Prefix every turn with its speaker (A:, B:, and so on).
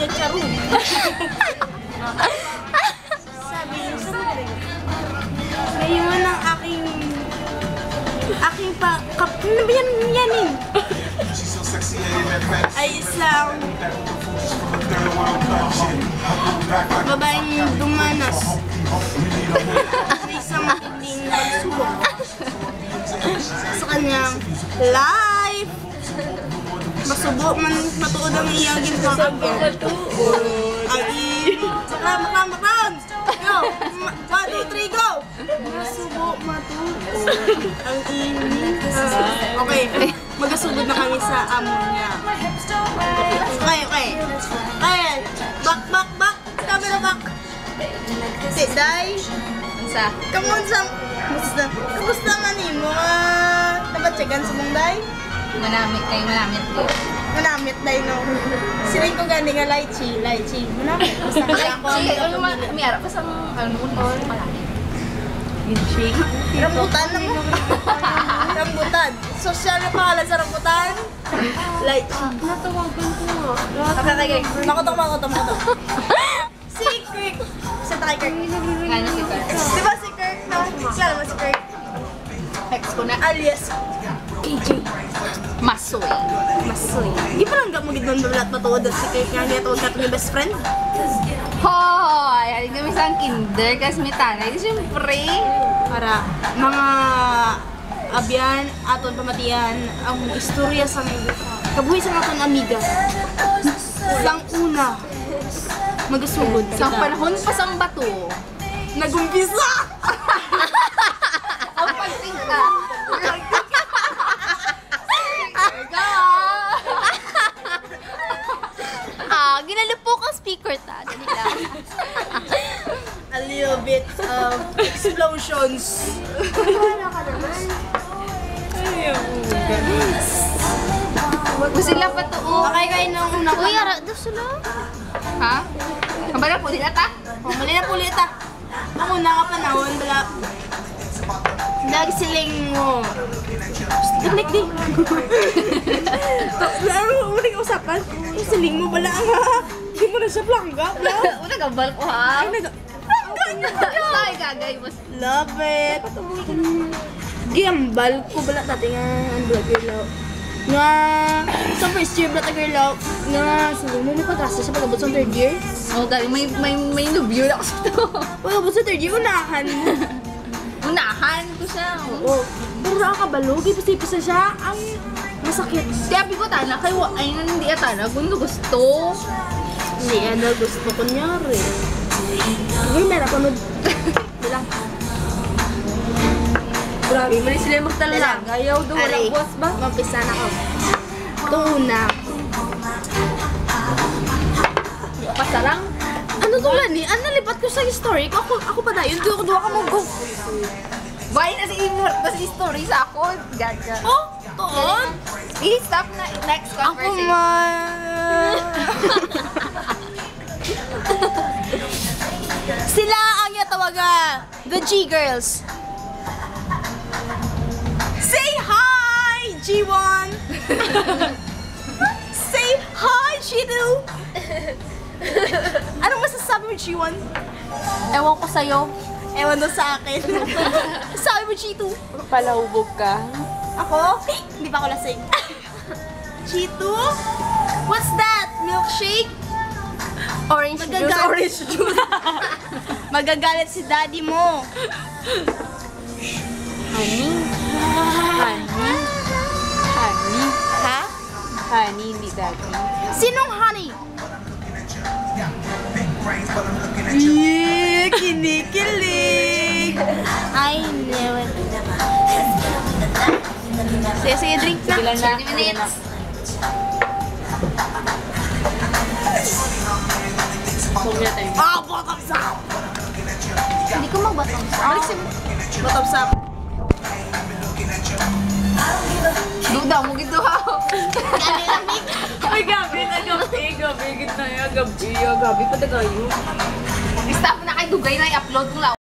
A: niya charo. Sabi niya sa mga ngayon ang aking yanin ay isang babaeng dumanas sa isang matinding pagsubok sa kanyang life. Masubok man matuod ang iyang ginagawa. Makram! Go! 1, 2, 3, go! Masubok matuod ang iyang. Okay, magasugod na kami sa amo niya. Okay. Back! Camera back! Day! Kamusta man mo? Nabatsagan sa mong day?
B: Manamit din.
A: Manamit day no. Siling ko gani nga lychee. Manamit ko sa
B: May arap pa sa malaki.
A: Rambutan na mo. Rambutan. Social na pangalan sa rambutan. Lychee.
B: Natawagan ko nga.
A: Okay. Makotok. Si Kirk. Sa tayo Kirk.
B: Kaya si Kirk.
A: Diba si Kirk no? Kilala mo si Kirk?
B: Ex ko na.
A: Alias AJ.
B: Masoy.
A: Di pa lang mo gid man balat matuod si Kirk nga niya tuod ka best friend.
B: Hoy! Halin kami sa kinder kasi may tanay. Siyempre.
A: Para mga abyan aton pamatian ang istorya sa kabuhi sa aton amiga. Sang una magasugod
B: Sa panahon pa sang bato.
A: nagumpisa.
B: Ang pagtingka. Ginalupok ang speaker ta. Dali lang.
A: A little bit of explosions.
B: Wag sila pa to.
A: Okay kayo nung una ko.
B: Uy, ara daw sila. Ha? Kabala po din ata?
A: Mali na puli ta. Ang una ka panahon, bala. Lagi siling mo. Tignik di. Laro, uling usapan. Yung siling mo, bala nga. Hindi mo na siya plangga, bala.
B: Una gabal ko ha. Ay, gagay mo.
A: Love it. Giyambal ko, bala dati nga. Ang black girl. Nga, sa first year, bala girl. Nga, siling mo, may patrasa siya pagabot sa third year.
B: Oh, dali, may nubyo ako sa to.
A: Pagabot sa third year, unahan mo.
B: Unahan ko siya.
A: Oo. Pero nakakabalo, ipis-ipis na siya. Ang masakit.
B: Kaya ko tana, kayo ay hindi atana kung gusto.
A: Hindi, ano gusto ko nyari. Hindi, meron pa nun. Bilang. Grabe,
B: Mali sila magtalaga. Ayaw daw walang buwas ba?
A: Mampisa na ako. Ito una.
B: Pasarang.
A: Ano to lang ni? Ano lipat ko sa story ko? Ako pa na yun. Duwa ka mo go.
B: Bye na si Imor. Kasi story sa ako. Gaga.
A: Oh, toon.
B: I-stop na next
A: Ako
B: conversation.
A: man. Sila ang yatawaga. The G-Girls. Say hi, G1. Say hi, G2. Anong masasabi mo, G1?
B: Ewan ko sa'yo.
A: Ewan mo sa akin. Sabi mo, G2.
B: Palahubog ka.
A: Ako? Hindi pa ako lasing. G2? What's that? Milkshake?
B: Orange juice.
A: Orange juice. Magagalit si daddy mo.
B: Honey.
A: Ha?
B: Honey, hindi daddy.
A: Sinong honey? Yeah, kinikilig. I never. Sige, drink na.
B: Ilan na? 30 minutes.
A: Bottoms up!
B: Hindi ko mag-bottoms up.
A: Bottoms up.
B: Duda mo gito ha.
A: Ay, gabi na gabi. Gabi, gitna ya. Gabi, gabi pa na kayo.
B: Stop na kay Dugay na i-upload ko lang.